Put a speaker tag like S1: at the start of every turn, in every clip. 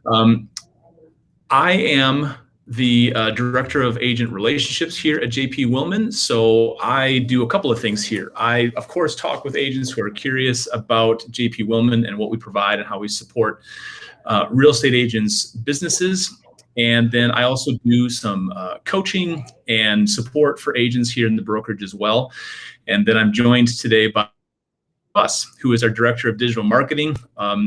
S1: Um, I am the Director of Agent Relationships here at JP Willman. So I do a couple of things here. I, of course, talk with agents who are curious about JP Willman and what we provide and how we support real estate agents' businesses. And then I also do some coaching and support for agents here in the brokerage as well. And then I'm joined today by who is our Director of Digital Marketing.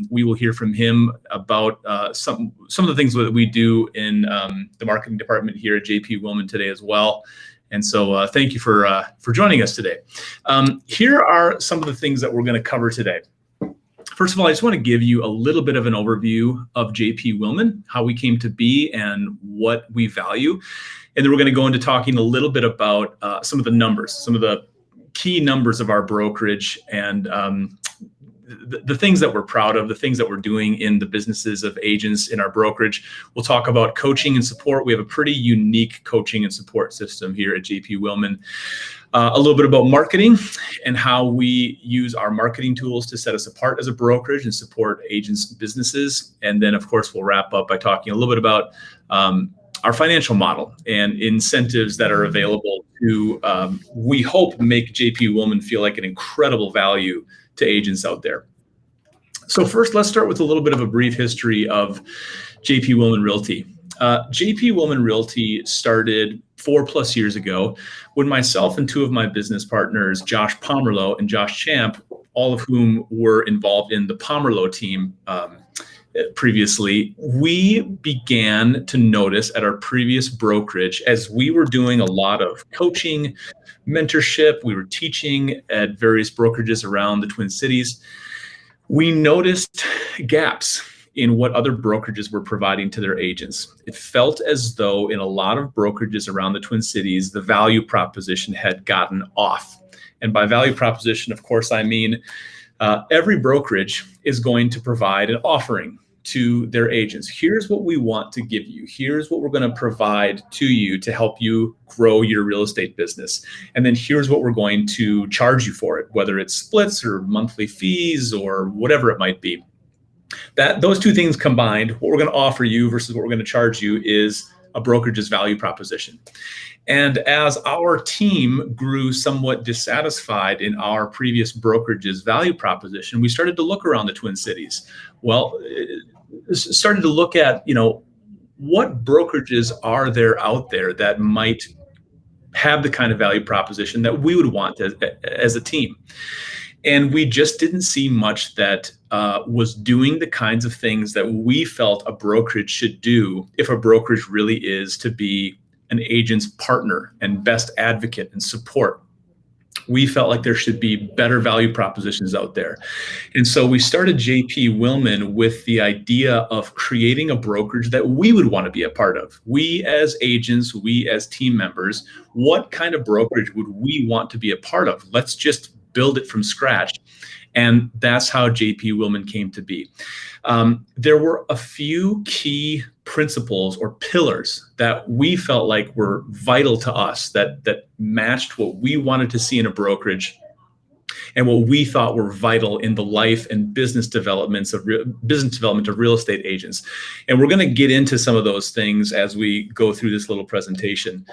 S1: We will hear from him about some of the things that we do in the marketing department here at JP Willman today as well. And so thank you for joining us today. Here are some of the things that we're going to cover today. First of all, I just want to give you a little bit of an overview of JP Willman, how we came to be and what we value. And then we're going to go into talking a little bit about some of the numbers, some of the key numbers of our brokerage and the things that we're proud of, the things that we're doing in the businesses of agents in our brokerage. We'll talk about coaching and support. We have a pretty unique coaching and support system here at JP Willman. A little bit about marketing and how we use our marketing tools to set us apart as a brokerage and support agents' businesses. And then, of course, we'll wrap up by talking a little bit about our financial model and incentives that are available to, we hope, make JP Willman feel like an incredible value to agents out there. So first, let's start with a little bit of a brief history of JP Willman Realty. JP Willman Realty started 4+ years ago when myself and two of my business partners, Josh Pomerleau and Josh Champ, all of whom were involved in the Pomerleau team previously, we began to notice at our previous brokerage, as we were doing a lot of coaching, mentorship, we were teaching at various brokerages around the Twin Cities, we noticed gaps in what other brokerages were providing to their agents. It felt as though in a lot of brokerages around the Twin Cities, the value proposition had gotten off. And by value proposition, of course, I mean every brokerage is going to provide an offering to their agents. Here's what we want to give you. Here's what we're going to provide to you to help you grow your real estate business. And then here's what we're going to charge you for it, whether it's splits or monthly fees or whatever it might be. Those two things combined, what we're going to offer you versus what we're going to charge you is a brokerage's value proposition. And as our team grew somewhat dissatisfied in our previous brokerage's value proposition, we started to look around the Twin Cities. Well, started to look at, what brokerages are there out there that might have the kind of value proposition that we would want as a team. And we just didn't see much that was doing the kinds of things that we felt a brokerage should do if a brokerage really is to be an agent's partner and best advocate and support. We felt like there should be better value propositions out there. And so we started JP Willman with the idea of creating a brokerage that we would want to be a part of. We as agents, we as team members, what kind of brokerage would we want to be a part of? Let's just build it from scratch. And that's how JP Willman came to be. There were a few key principles or pillars that we felt like were vital to us, that matched what we wanted to see in a brokerage and what we thought were vital in the life and business development of real estate agents. And we're going to get into some of those things as we go through this little presentation.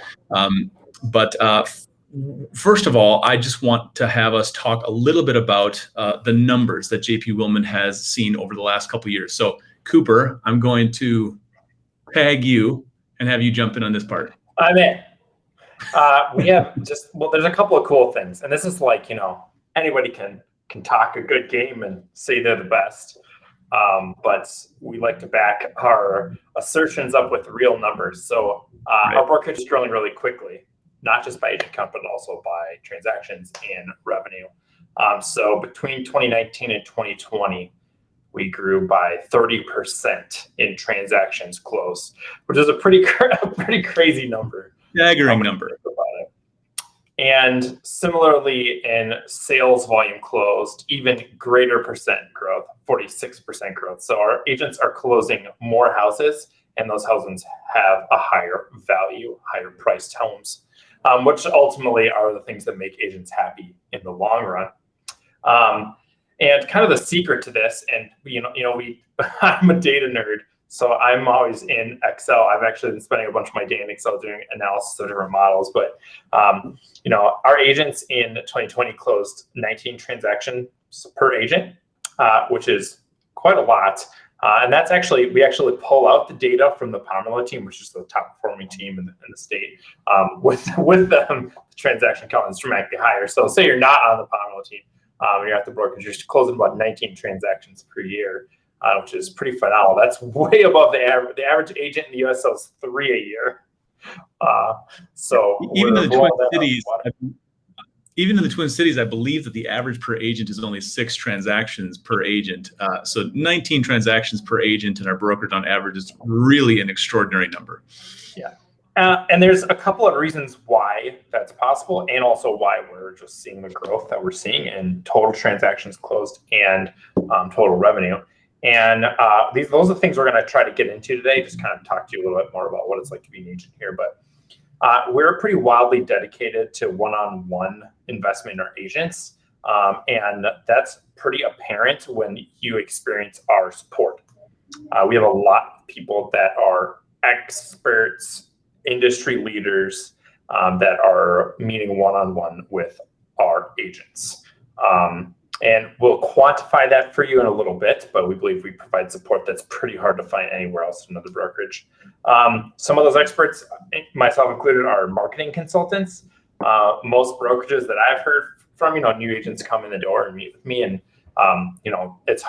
S1: First of all, I just want to have us talk a little bit about the numbers that JP Willman has seen over the last couple of years. So Cooper, I'm going to tag you and have you jump in on this part.
S2: I'm in. We have there's a couple of cool things. And this is like, anybody can talk a good game and say they're the best. But we like to back our assertions up with real numbers. So our brokerage is growing really quickly, not just by agent count, but also by transactions and revenue. So between 2019 and 2020, we grew by 30% in transactions closed, which is a pretty crazy number.
S1: Staggering number.
S2: And similarly in sales volume closed, even greater percent growth, 46% growth. So our agents are closing more houses, and those houses have a higher value, higher priced homes, which ultimately are the things that make agents happy in the long run. And kind of the secret to this, and I'm a data nerd, So I'm always in Excel. I've actually been spending a bunch of my day in Excel doing analysis of different models. But our agents in 2020 closed 19 transactions per agent, which is quite a lot. And that's we actually pull out the data from the Pomerleau team, which is the top performing team in the state. With them, the transaction count is dramatically higher. So say you're not on the Pomerleau team, you're at the brokerage, you're closing about 19 transactions per year, which is pretty phenomenal. That's way above the average. The average agent in the U.S. sells 3 a year. So
S1: even in the Twin Cities, I believe that the average per agent is only 6 transactions per agent. So 19 transactions per agent in our brokerage on average is really an extraordinary number.
S2: Yeah. And there's a couple of reasons why that's possible, and also why we're just seeing the growth that we're seeing in total transactions closed and total revenue. And those are the things we're going to try to get into today, just kind of talk to you a little bit more about what it's like to be an agent here. But we're pretty wildly dedicated to one-on-one investment in our agents. And that's pretty apparent when you experience our support. We have a lot of people that are experts, industry leaders that are meeting one-on-one with our agents. And we'll quantify that for you in a little bit, but we believe we provide support that's pretty hard to find anywhere else in another brokerage. Some of those experts, myself included, are marketing consultants. Most brokerages that I've heard from, new agents come in the door and meet with me, and it's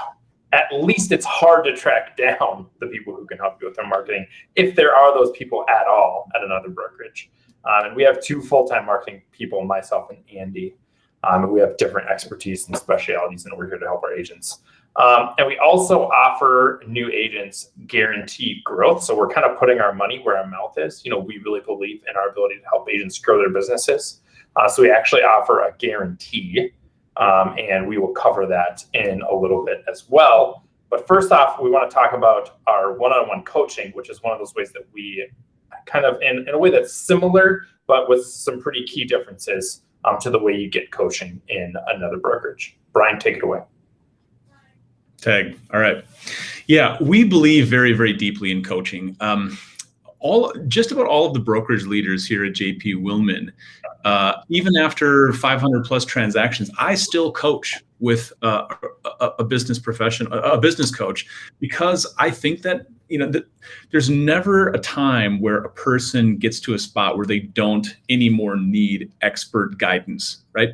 S2: hard to track down the people who can help you with their marketing, if there are those people at all at another brokerage. And we have 2 full-time marketing people, myself and Andy. And we have different expertise and specialities, and we're here to help our agents. And we also offer new agents guaranteed growth. So we're kind of putting our money where our mouth is. We really believe in our ability to help agents grow their businesses. So we actually offer a guarantee, and we will cover that in a little bit as well. But first off, we want to talk about our one-on-one coaching, which is one of those ways that we kind of, in a way that's similar, but with some pretty key differences to the way you get coaching in another brokerage. Brian, take it away.
S1: Tag. All right. Yeah, we believe very, very deeply in coaching. Just about all of the brokerage leaders here at JP Willman, even after 500 plus transactions, I still coach with a business professional, a business coach, because I think that there's never a time where a person gets to a spot where they don't anymore need expert guidance, right?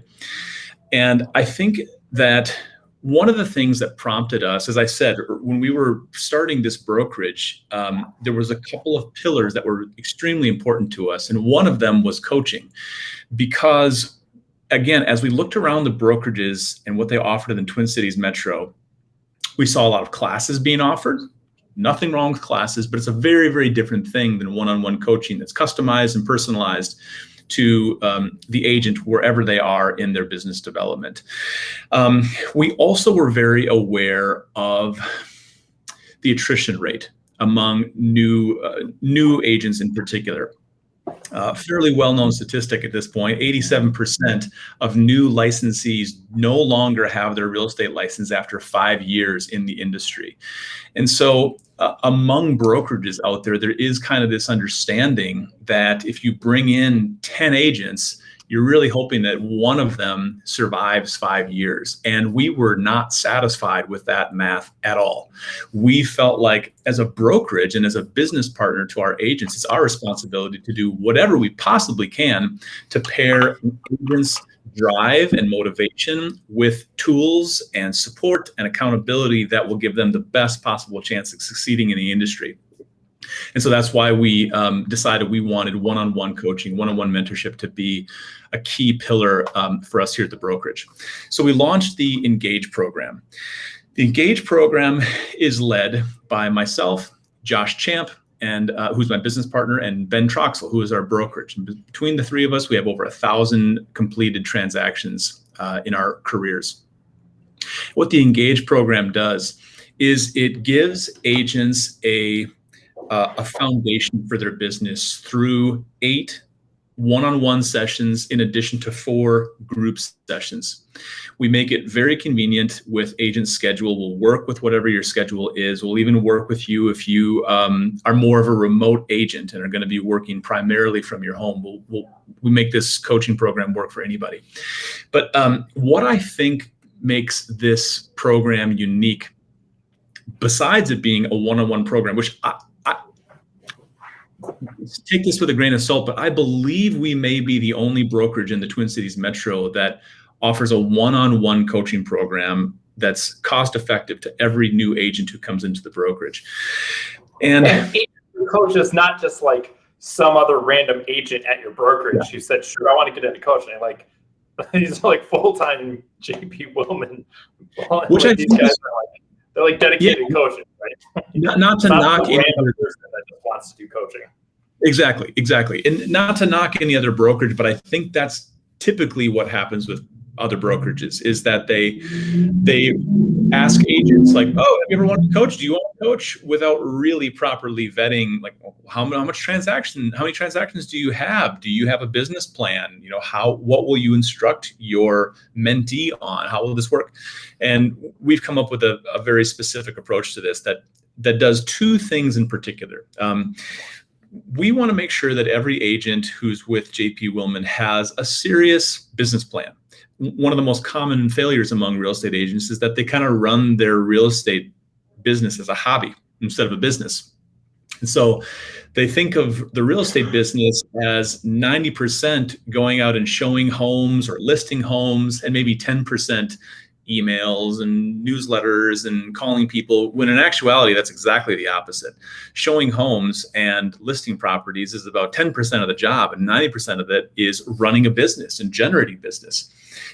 S1: And I think that one of the things that prompted us, as I said, when we were starting this brokerage, there was a couple of pillars that were extremely important to us. And one of them was coaching, because again, as we looked around the brokerages and what they offered in the Twin Cities Metro, we saw a lot of classes being offered. Nothing wrong with classes, but it's a very, very different thing than one-on-one coaching that's customized and personalized to the agent wherever they are in their business development. We also were very aware of the attrition rate among new agents in particular. Fairly well-known statistic at this point, 87% of new licensees no longer have their real estate license after 5 years in the industry. And so among brokerages out there, there is kind of this understanding that if you bring in 10 agents, you're really hoping that one of them survives 5 years. And we were not satisfied with that math at all. We felt like as a brokerage and as a business partner to our agents, it's our responsibility to do whatever we possibly can to pair agents' drive and motivation with tools and support and accountability that will give them the best possible chance of succeeding in the industry. And so that's why we decided we wanted one-on-one coaching, one-on-one mentorship to be a key pillar for us here at the brokerage. So we launched the Engage program. The Engage program is led by myself, Josh Champ, and who's my business partner, and Ben Troxel, who is our brokerage. And between the 3 of us, we have over 1,000 completed transactions in our careers. What the Engage program does is it gives agents a foundation for their business through 8 one-on-one sessions in addition to 4 group sessions. We make it very convenient with agent schedule. We'll work with whatever your schedule is. We'll even work with you if you are more of a remote agent and are going to be working primarily from your home. We make this coaching program work for anybody. But what I think makes this program unique, besides it being a one-on-one program, which I take this with a grain of salt, but I believe we may be the only brokerage in the Twin Cities Metro that offers a one-on-one coaching program that's cost-effective to every new agent who comes into the brokerage. And
S2: coach is not just like some other random agent at your brokerage who said, "Sure, I want to get into coaching." Like, these are like full-time JP Willman.
S1: Which
S2: like,
S1: I
S2: these
S1: think
S2: guys are like, they're like dedicated coaches, right?
S1: Not to knock
S2: any other person that just wants to do coaching.
S1: Exactly. And not to knock any other brokerage, but I think that's typically what happens with other brokerages, is that they ask agents like, "Oh, have you ever wanted to coach? Do you want to coach?" without really properly vetting, like, how many transactions do you have? Do you have a business plan? What will you instruct your mentee on? How will this work? And we've come up with a very specific approach to this that does 2 things in particular. We want to make sure that every agent who's with JP Willman has a serious business plan. One of the most common failures among real estate agents is that they kind of run their real estate business as a hobby instead of a business. And so they think of the real estate business as 90% going out and showing homes or listing homes, and maybe 10% emails and newsletters and calling people, when in actuality, that's exactly the opposite. Showing homes and listing properties is about 10% of the job, and 90% of it is running a business and generating business.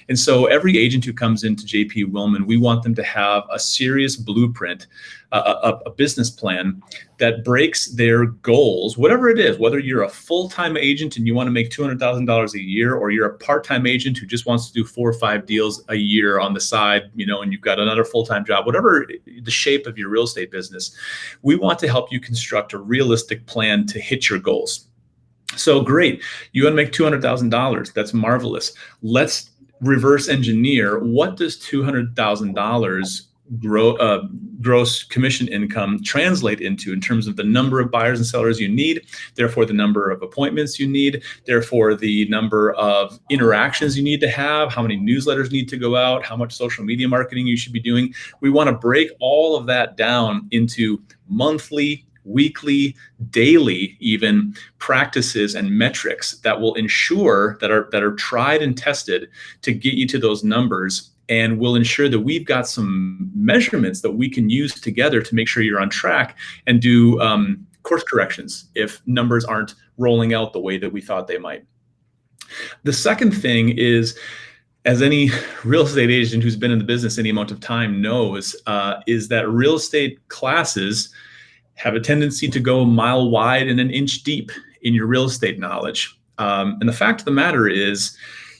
S1: And so every agent who comes into JP Willman, we want them to have a serious blueprint, a business plan that breaks their goals, whatever it is, whether you're a full-time agent and you want to make $200,000 a year, or you're a part-time agent who just wants to do 4 or 5 deals a year on the side, and you've got another full-time job, whatever the shape of your real estate business, we want to help you construct a realistic plan to hit your goals. So great, you want to make $200,000. That's marvelous. Let's reverse engineer, what does $200,000 gross commission income translate into in terms of the number of buyers and sellers you need, therefore the number of appointments you need, therefore the number of interactions you need to have, how many newsletters need to go out, how much social media marketing you should be doing. We want to break all of that down into monthly, weekly, daily, even practices and metrics that will ensure that are tried and tested to get you to those numbers, and will ensure that we've got some measurements that we can use together to make sure you're on track and do course corrections if numbers aren't rolling out the way that we thought they might. The second thing is, as any real estate agent who's been in the business any amount of time knows, is that real estate classes have a tendency to go a mile wide and an inch deep in your real estate knowledge. And the fact of the matter is,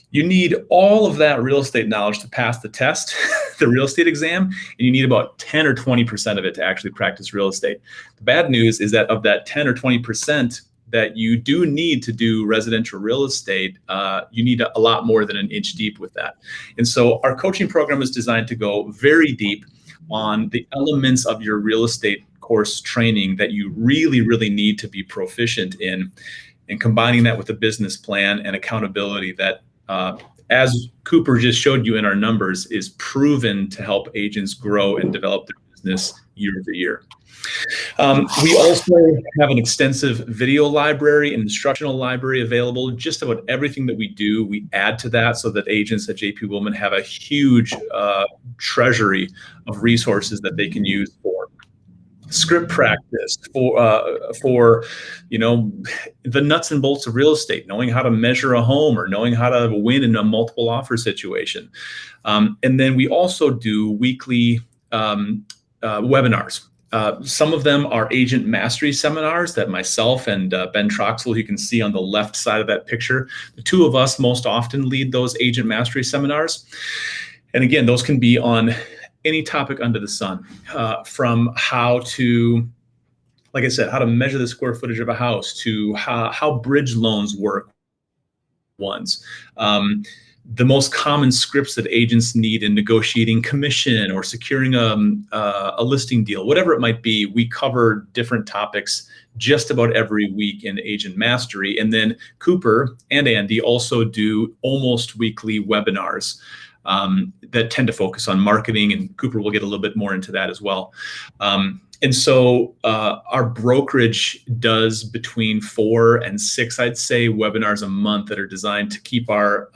S1: you need all of that real estate knowledge to pass the test, the real estate exam, and you need about 10 or 20% of it to actually practice real estate. The bad news is that of that 10 or 20% that you do need to do residential real estate, you need a lot more than an inch deep with that. And so our coaching program is designed to go very deep on the elements of your real estate course training that you really, really need to be proficient in, and combining that with a business plan and accountability that, as Cooper just showed you in our numbers, is proven to help agents grow and develop their business year over year. We also have an extensive video library and instructional library available. Just about everything that we do, we add to that so that agents at JP Willman have a huge treasury of resources that they can use for script practice, for the nuts and bolts of real estate, knowing how to measure a home or knowing how to win in a multiple offer situation. And then we also do weekly webinars. Some of them are agent mastery seminars that myself and Ben Troxel, who you can see on the left side of that picture, the 2 of us most often lead those agent mastery seminars. And again, those can be on any topic under the sun, from how to, like I said, how to measure the square footage of a house, to how bridge loans work, ones. The most common scripts that agents need in negotiating commission or securing a listing deal, whatever it might be, we cover different topics just about every week in Agent Mastery. And then Cooper and Andy also do almost weekly webinars that tend to focus on marketing, and Cooper will get a little bit more into that as well. And so our brokerage does between 4 and 6, I'd say, webinars a month that are designed to keep our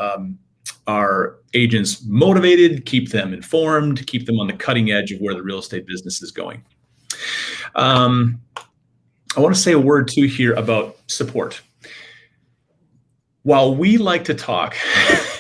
S1: agents motivated, keep them informed, keep them on the cutting edge of where the real estate business is going. I want to say a word too here about support. While we like to talk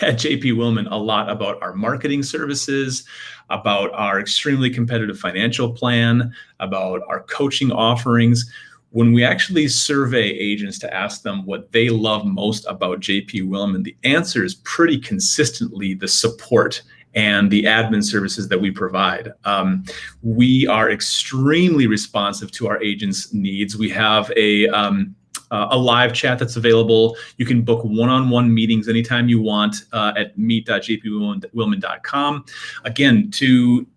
S1: at JP Willman a lot about our marketing services, about our extremely competitive financial plan, about our coaching offerings, when we actually survey agents to ask them what they love most about JP Willman, the answer is pretty consistently the support and the admin services that we provide. We are extremely responsive to our agents' needs. We have a live chat that's available. You can book one-on-one meetings anytime you want at meet.jpwillman.com. Again, some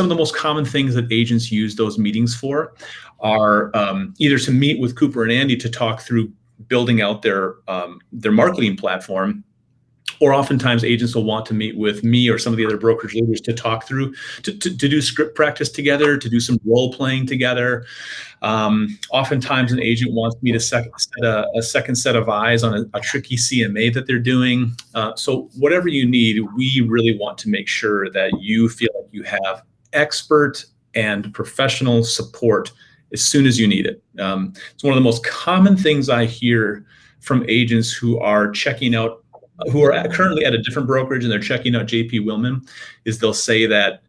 S1: of the most common things that agents use those meetings for are either to meet with Cooper and Andy to talk through building out their marketing platform, or oftentimes agents will want to meet with me or some of the other brokerage leaders to talk through, to do script practice together, to do some role playing together. Oftentimes an agent wants me to set a second set of eyes on a tricky CMA that they're doing. So whatever you need, we really want to make sure that you feel like you have expert and professional support as soon as you need it. It's one of the most common things I hear from agents who are currently at a different brokerage and they're checking out JP Willman, is they'll say that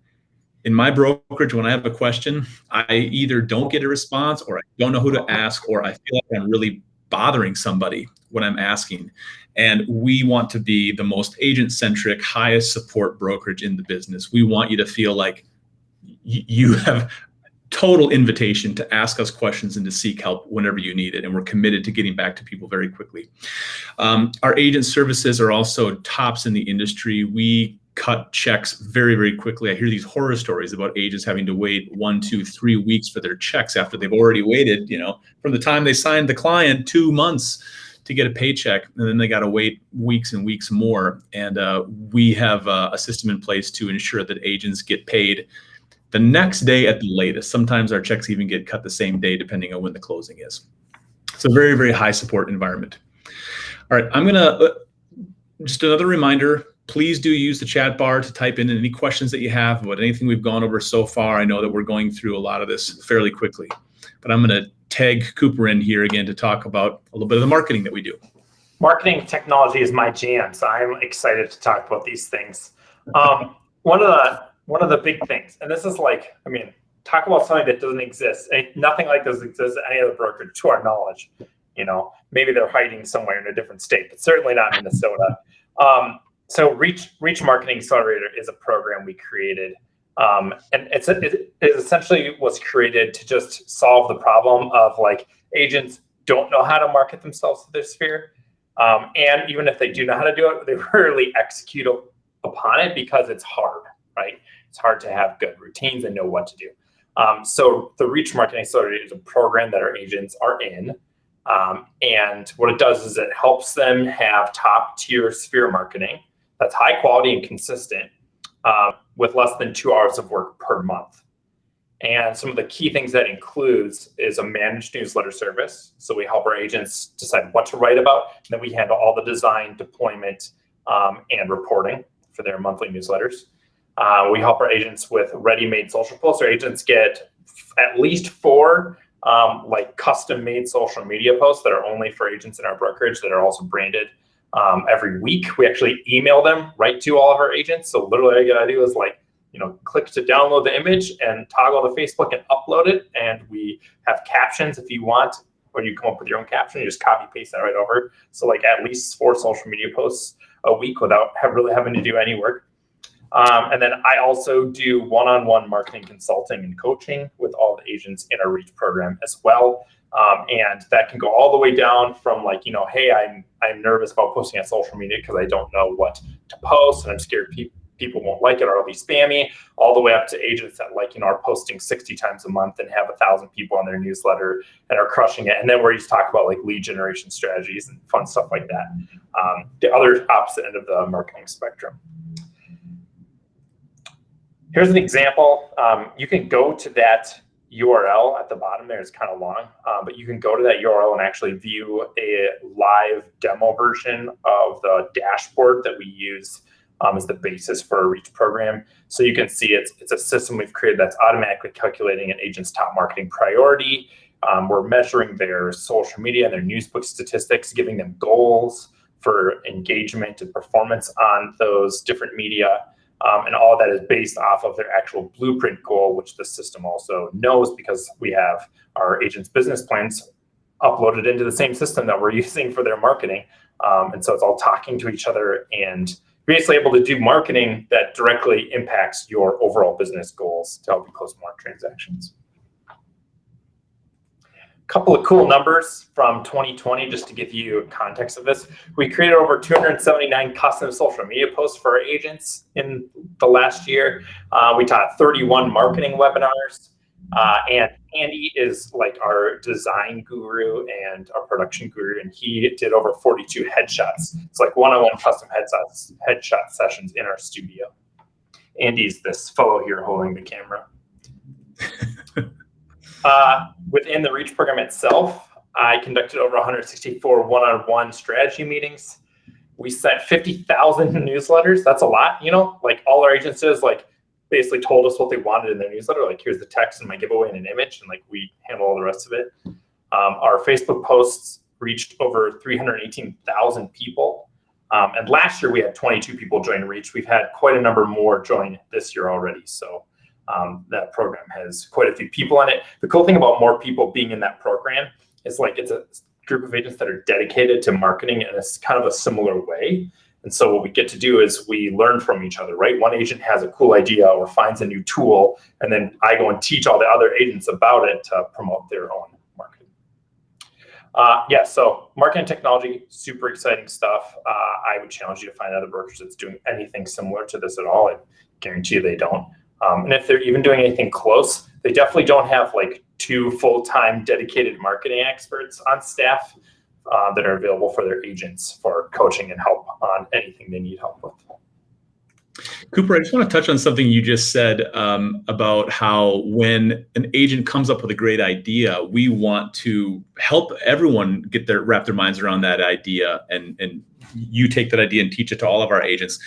S1: in my brokerage, when I have a question, I either don't get a response, or I don't know who to ask, or I feel like I'm really bothering somebody when I'm asking. And we want to be the most agent-centric, highest support brokerage in the business. We want you to feel like you have total invitation to ask us questions and to seek help whenever you need it. And we're committed to getting back to people very quickly. Our agent services are also tops in the industry. We cut checks very, very quickly. I hear these horror stories about agents having to wait 1, 2, 3 weeks for their checks after they've already waited, from the time they signed the client 2 months to get a paycheck, and then they got to wait weeks and weeks more. And we have a system in place to ensure that agents get paid the next day at the latest. Sometimes our checks even get cut the same day, depending on when the closing is. So very, very high support environment. All right, I'm gonna, just another reminder, please do use the chat bar to type in any questions that you have about anything we've gone over so far. I know that we're going through a lot of this fairly quickly, but I'm gonna tag Cooper in here again to talk about a little bit of the marketing that we do.
S2: Marketing technology is my jam, so I'm excited to talk about these things. One of the big things, and this is talk about something that doesn't exist. Nothing like this exists at any other brokerage, to our knowledge. Maybe they're hiding somewhere in a different state, but certainly not Minnesota. So Reach Marketing Accelerator is a program we created, and it essentially was created to just solve the problem of agents don't know how to market themselves to their sphere, and even if they do know how to do it, they rarely execute upon it because it's hard, right? It's hard to have good routines and know what to do. So the Reach Marketing Accelerator is a program that our agents are in. And what it does is it helps them have top tier sphere marketing that's high quality and consistent with less than 2 hours of work per month. And some of the key things that includes is a managed newsletter service. So we help our agents decide what to write about, and then we handle all the design, deployment, and reporting for their monthly newsletters. We help our agents with ready-made social posts. Our agents get at least 4 custom-made social media posts that are only for agents in our brokerage that are also branded every week. We actually email them right to all of our agents. So literally all you gotta do is click to download the image and toggle to Facebook and upload it. And we have captions if you want, or you come up with your own caption, you just copy paste that right over. So at least 4 social media posts a week without really having to do any work. And then I also do one-on-one marketing consulting and coaching with all the agents in our Reach program as well. And that can go all the way down from like, hey, I'm nervous about posting on social media because I don't know what to post and I'm scared people won't like it or it'll be spammy, all the way up to agents that are posting 60 times a month and have 1,000 people on their newsletter and are crushing it. And then where you talk about like lead generation strategies and fun stuff like that. The other opposite end of the marketing spectrum. Here's an example. You can go to that URL at the bottom there. It's kind of long, but you can go to that URL and actually view a live demo version of the dashboard that we use as the basis for a reach program. So you can see it's a system we've created that's automatically calculating an agent's top marketing priority. We're measuring their social media and their newsbook statistics, giving them goals for engagement and performance on those different media. And all that is based off of their actual blueprint goal, which the system also knows because we have our agents' business plans uploaded into the same system that we're using for their marketing. And so it's all talking to each other and basically able to do marketing that directly impacts your overall business goals to help you close more transactions. Couple of cool numbers from 2020, just to give you context of this. We created over 279 custom social media posts for our agents in the last year. We taught 31 marketing webinars. And Andy is like our design guru and our production guru, and he did over 42 headshots. It's like one-on-one custom headshot sessions in our studio. Andy's this fellow here holding the camera. Within the REACH program itself, I conducted over 164 one-on-one strategy meetings. We sent 50,000 newsletters. That's a lot, like all our agents did is like basically told us what they wanted in their newsletter. Like, here's the text and my giveaway and an image, and like we handle all the rest of it. Our Facebook posts reached over 318,000 people. And last year we had 22 people join REACH. We've had quite a number more join this year already. So that program has quite a few people in it. The cool thing about more people being in that program is like it's a group of agents that are dedicated to marketing in a kind of a similar way. And so what we get to do is we learn from each other, right? One agent has a cool idea or finds a new tool, and then I go and teach all the other agents about it to promote their own marketing. So marketing technology, super exciting stuff. I would challenge you to find other brokers that's doing anything similar to this at all. I guarantee you they don't. And if they're even doing anything close, they definitely don't have like 2 full-time dedicated marketing experts on staff that are available for their agents for coaching and help on anything they need help with.
S1: Cooper, I just want to touch on something you just said about how when an agent comes up with a great idea, we want to help everyone wrap their minds around that idea, and you take that idea and teach it to all of our agents.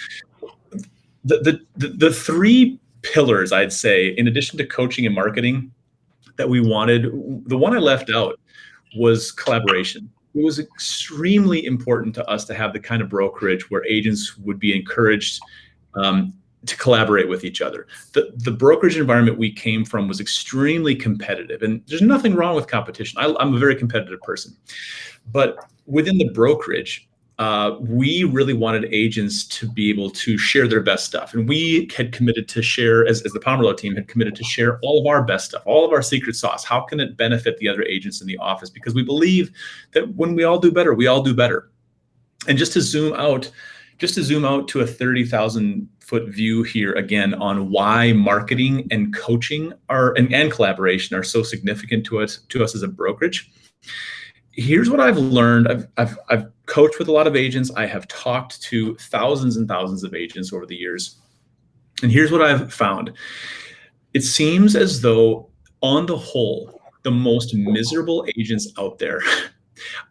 S1: The 3 pillars, I'd say, in addition to coaching and marketing that we wanted, the one I left out was collaboration. It was extremely important to us to have the kind of brokerage where agents would be encouraged to collaborate with each other. The brokerage environment we came from was extremely competitive, and there's nothing wrong with competition. I'm a very competitive person, but within the brokerage, we really wanted agents to be able to share their best stuff. And we had committed to share, as the Pomerleau team had committed to share all of our best stuff, all of our secret sauce. How can it benefit the other agents in the office? Because we believe that when we all do better, we all do better. And just to zoom out to a 30,000 foot view here again on why marketing and coaching and collaboration are so significant to us as a brokerage. Here's what I've learned. I've coached with a lot of agents. I have talked to thousands and thousands of agents over the years. And here's what I've found. It seems as though, on the whole, the most miserable agents out there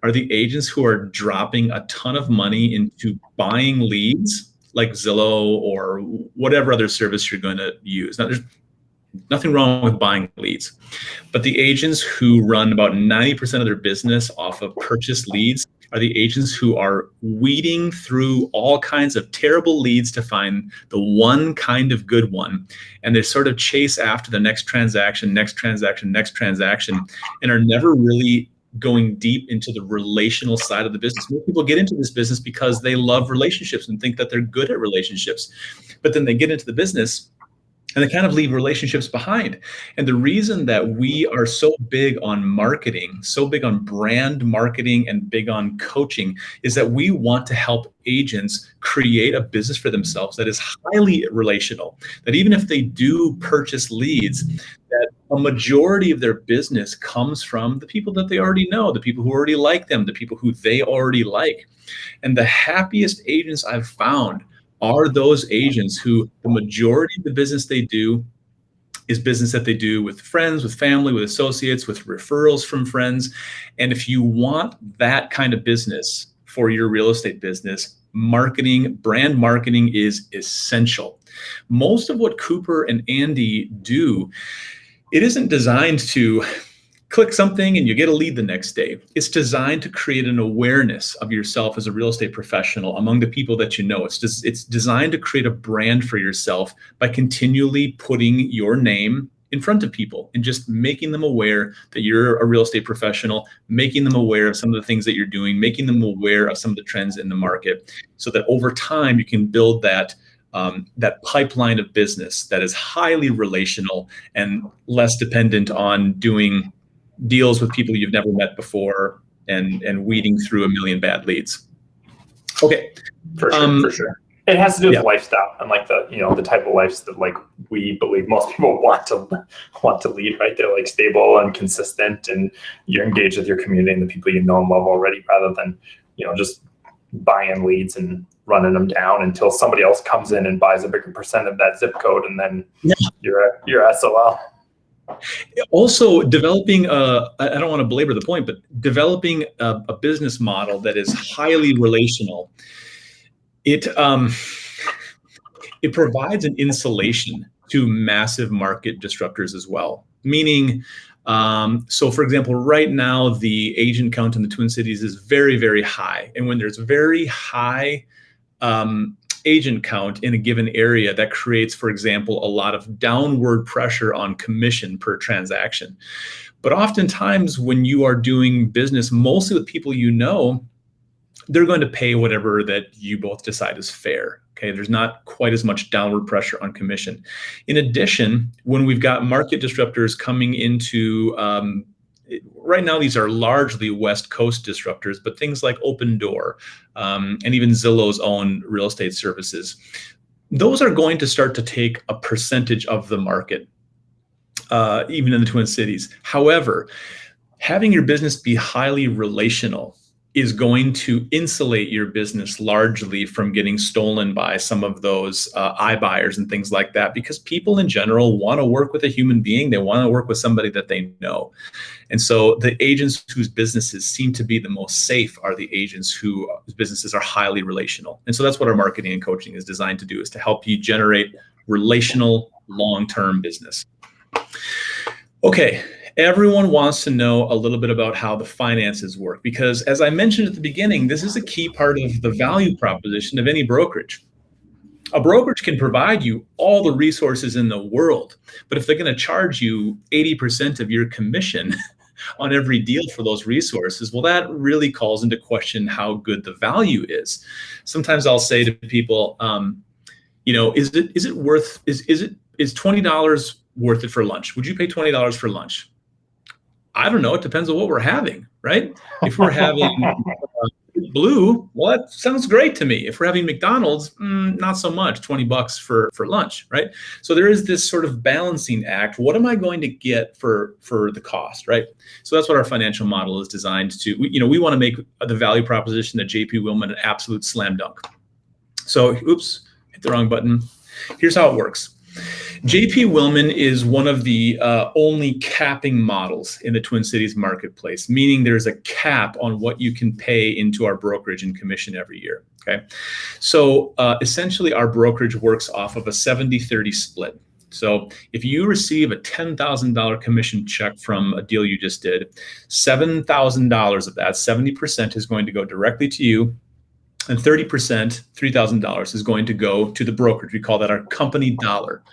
S1: are the agents who are dropping a ton of money into buying leads like Zillow or whatever other service you're going to use. Now, there's nothing wrong with buying leads, but the agents who run about 90% of their business off of purchased leads are the agents who are weeding through all kinds of terrible leads to find the one kind of good one. And they sort of chase after the next transaction, and are never really going deep into the relational side of the business. Most people get into this business because they love relationships and think that they're good at relationships. But then they get into the business and they kind of leave relationships behind. And the reason that we are so big on marketing, so big on brand marketing and big on coaching is that we want to help agents create a business for themselves that is highly relational, that even if they do purchase leads, that a majority of their business comes from the people that they already know, the people who already like them, the people who they already like. And the happiest agents I've found are those agents who the majority of the business they do is business that they do with friends, with family, with associates, with referrals from friends. And if you want that kind of business for your real estate business, marketing, brand marketing is essential. Most of what Cooper and Andy do, it isn't designed to click something and you get a lead the next day. It's designed to create an awareness of yourself as a real estate professional among the people that you know. It's designed to create a brand for yourself by continually putting your name in front of people and just making them aware that you're a real estate professional, making them aware of some of the things that you're doing, making them aware of some of the trends in the market, so that over time you can build that pipeline of business that is highly relational and less dependent on doing deals with people you've never met before and weeding through a million bad leads. Okay.
S2: For sure. It has to do with lifestyle and like the type of lives that like we believe most people want to lead, right? They're like stable and consistent, and you're engaged with your community and the people you know and love already, rather than, just buying leads and running them down until somebody else comes in and buys a bigger percent of that zip code, and then you're SOL.
S1: Also, developing I don't want to belabor the point, but developing a business model that is highly relational, it provides an insulation to massive market disruptors as well. Meaning, so for example, right now the agent count in the Twin Cities is very, very high, and when there's very high agent count in a given area, that creates, for example, a lot of downward pressure on commission per transaction. But oftentimes when you are doing business mostly with people you know, they're going to pay whatever that you both decide is fair. Okay, there's not quite as much downward pressure on commission. In addition, when we've got market disruptors coming into right now, these are largely West Coast disruptors, but things like Open Door and even Zillow's own real estate services, those are going to start to take a percentage of the market, even in the Twin Cities. However, having your business be highly relational is going to insulate your business largely from getting stolen by some of those iBuyers and things like that, because people in general want to work with a human being. They want to work with somebody that they know. And so the agents whose businesses seem to be the most safe are the agents whose businesses are highly relational. And so that's what our marketing and coaching is designed to do, is to help you generate relational long-term business. Okay. Everyone wants to know a little bit about how the finances work, because as I mentioned at the beginning, this is a key part of the value proposition of any brokerage. A brokerage can provide you all the resources in the world, but if they're going to charge you 80% of your commission on every deal for those resources, well, that really calls into question how good the value is. Sometimes I'll say to people, is $20 worth it for lunch? Would you pay $20 for lunch? I don't know. It depends on what we're having, right? If we're having Blue, well, that sounds great to me. If we're having McDonald's, not so much. $20 for lunch, right? So there is this sort of balancing act. What am I going to get for the cost, right? So that's what our financial model is designed to. We want to make the value proposition at JP Willman an absolute slam dunk. So, oops, hit the wrong button. Here's how it works. JP Willman is one of the only capping models in the Twin Cities marketplace, meaning there's a cap on what you can pay into our brokerage and commission every year. Okay, so essentially our brokerage works off of a 70-30 split. So if you receive a $10,000 commission check from a deal you just did, $7,000 of that, 70%, is going to go directly to you. And 30%, $3,000, is going to go to the brokerage. We call that our company dollar.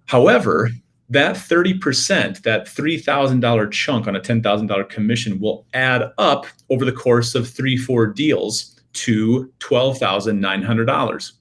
S1: However, that 30%, that $3,000 chunk on a $10,000 commission, will add up over the course of 3-4 deals to $12,900.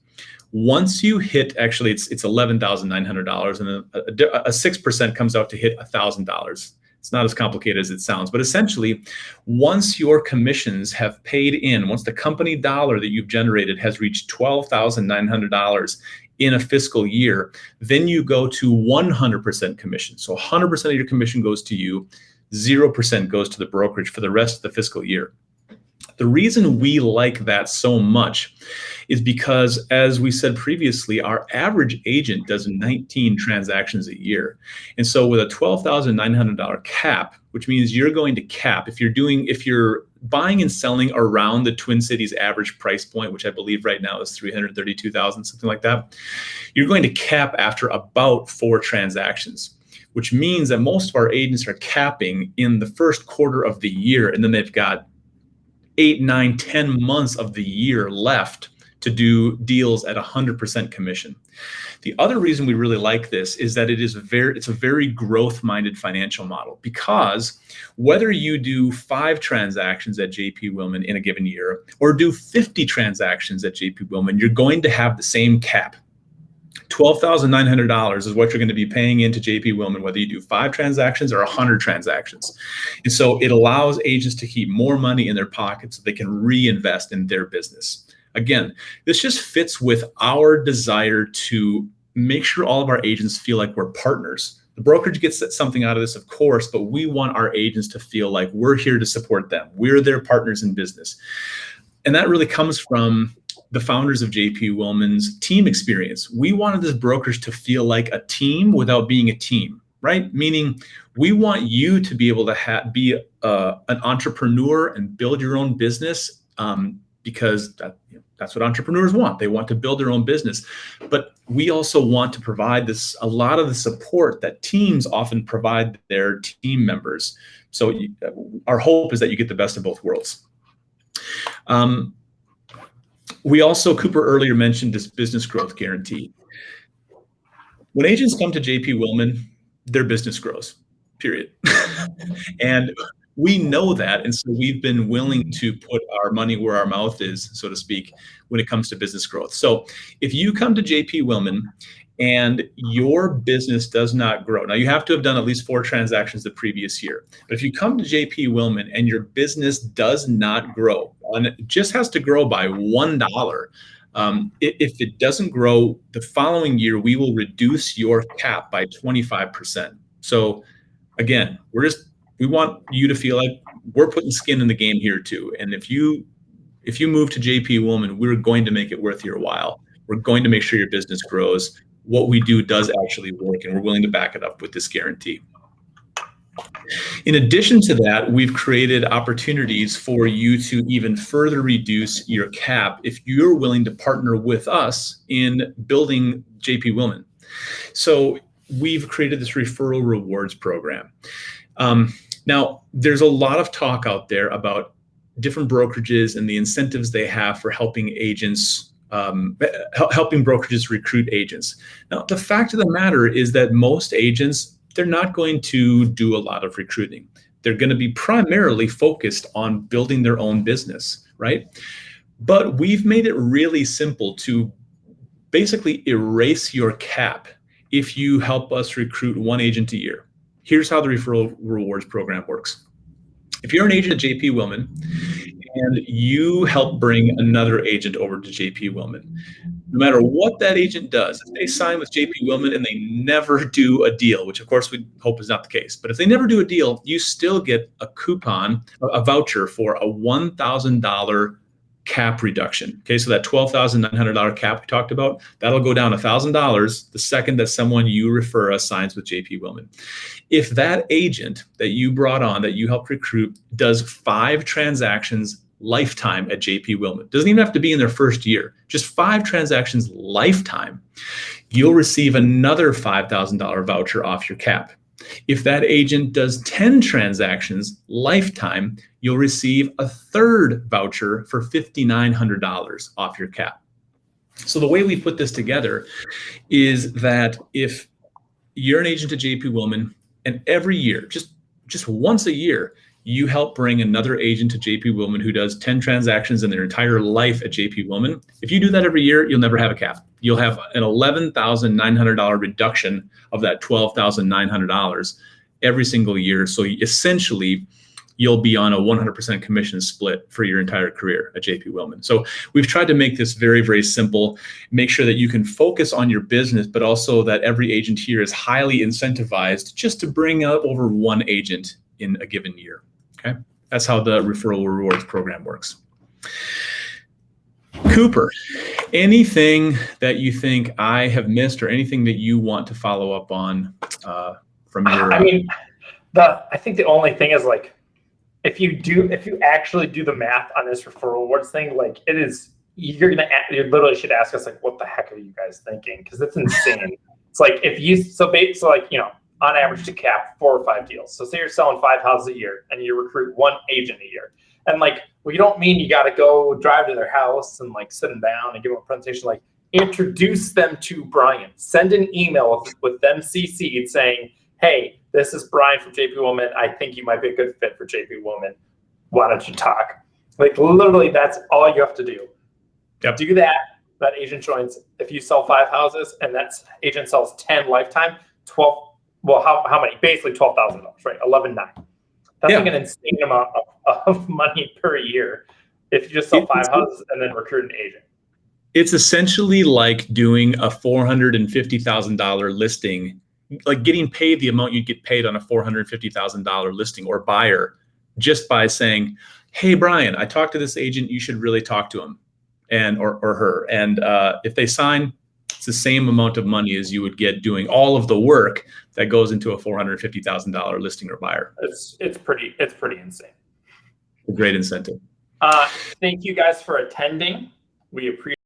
S1: Once you hit, actually it's $11,900, and a 6% comes out to hit $1,000. It's not as complicated as it sounds, but essentially, once your commissions have paid in, once the company dollar that you've generated has reached $12,900 in a fiscal year, then you go to 100% commission. So 100% of your commission goes to you, 0% goes to the brokerage for the rest of the fiscal year. The reason we like that so much is because, as we said previously, our average agent does 19 transactions a year. And so with a $12,900 cap, which means you're going to cap, if you're buying and selling around the Twin Cities average price point, which I believe right now is $332,000, something like that, you're going to cap after about 4 transactions, which means that most of our agents are capping in the first quarter of the year, and then they've got 8, 9, 10 months of the year left to do deals at 100% commission. The other reason we really like this is that it's a very growth-minded financial model, because whether you do 5 transactions at JP Willman in a given year or do 50 transactions at JP Willman, you're going to have the same cap. $12,900 is what you're going to be paying into JP Willman, whether you do 5 transactions or 100 transactions. And so it allows agents to keep more money in their pockets so they can reinvest in their business. Again, this just fits with our desire to make sure all of our agents feel like we're partners. The brokerage gets something out of this, of course, but we want our agents to feel like we're here to support them. We're their partners in business. And that really comes from the founders of JP Willman's team experience. We wanted this brokerage to feel like a team without being a team, right? Meaning we want you to be able to be an entrepreneur and build your own business, because that's what entrepreneurs want. They want to build their own business. But we also want to provide a lot of the support that teams often provide their team members. So our hope is that you get the best of both worlds. We also, Cooper earlier mentioned this business growth guarantee. When agents come to JP Willman, their business grows, period. And we know that. And so we've been willing to put our money where our mouth is, so to speak, when it comes to business growth. So if you come to JP Willman and your business does not grow, now you have to have done at least 4 transactions the previous year. But if you come to JP Willman and your business does not grow, and it just has to grow by $1, if it doesn't grow the following year, we will reduce your cap by 25%. So again, we want you to feel like we're putting skin in the game here too. And if you move to JP Willman, we're going to make it worth your while. We're going to make sure your business grows. What we do does actually work, and we're willing to back it up with this guarantee. In addition to that, we've created opportunities for you to even further reduce your cap if you're willing to partner with us in building JP Willman. So we've created this referral rewards program. Now, there's a lot of talk out there about different brokerages and the incentives they have for helping agents, helping brokerages recruit agents. Now, the fact of the matter is that most agents, they're not going to do a lot of recruiting. They're going to be primarily focused on building their own business, right? But we've made it really simple to basically erase your cap if you help us recruit 1 agent a year. Here's how the referral rewards program works. If you're an agent at JP Willman and you help bring another agent over to JP Willman, no matter what that agent does, if they sign with JP Willman and they never do a deal, which of course we hope is not the case, but if they never do a deal, you still get a coupon, a voucher for a $1,000 cap reduction. Okay, so that $12,900 cap we talked about, that'll go down $1,000 the second that someone you refer us signs with JP Willman. If that agent that you brought on, that you helped recruit, does 5 transactions lifetime at JP Willman, doesn't even have to be in their first year, just 5 transactions lifetime, you'll receive another $5,000 voucher off your cap. If that agent does 10 transactions lifetime, you'll receive a 3rd voucher for $5,900 off your cap. So the way we put this together is that if you're an agent at JP Willman and every year, just once a year, you help bring another agent to JP Willman who does 10 transactions in their entire life at JP Willman. If you do that every year, you'll never have a cap. You'll have an $11,900 reduction of that $12,900 every single year. So essentially, you'll be on a 100% commission split for your entire career at JP Willman. So we've tried to make this very, very simple, make sure that you can focus on your business, but also that every agent here is highly incentivized just to bring up over one agent in a given year, okay? That's how the Referral Rewards program works. Cooper, anything that you think I have missed or anything that you want to follow up on from your...
S2: I mean, I think the only thing is like, if you actually do the math on this referral rewards thing, like you literally should ask us like, what the heck are you guys thinking? Because it's insane. It's like on average to cap 4 or 5 deals. So say you're selling 5 houses a year and you recruit 1 agent a year. And like, we don't mean you got to go drive to their house and like sit them down and give them a presentation. Like, introduce them to Brian. Send an email with them CC'd saying, hey, this is Brian from JP Willman. I think you might be a good fit for JP Willman. Why don't you talk? Like, literally, that's all you have to do.
S1: Yep.
S2: Do that. That agent joins. If you sell 5 houses and that agent sells 10 lifetime, 12. Well, how many? Basically $12,000, right? 11.9. That's like an insane amount of money per year if you just sell 5 houses and then recruit an agent.
S1: It's essentially like doing a $450,000 listing, like getting paid the amount you'd get paid on a $450,000 listing or buyer just by saying, hey, Brian, I talked to this agent. You should really talk to him or her. And if they sign, it's the same amount of money as you would get doing all of the work that goes into a $450,000 listing or buyer.
S2: It's pretty insane.
S1: A great incentive.
S2: Thank you guys for attending. We appreciate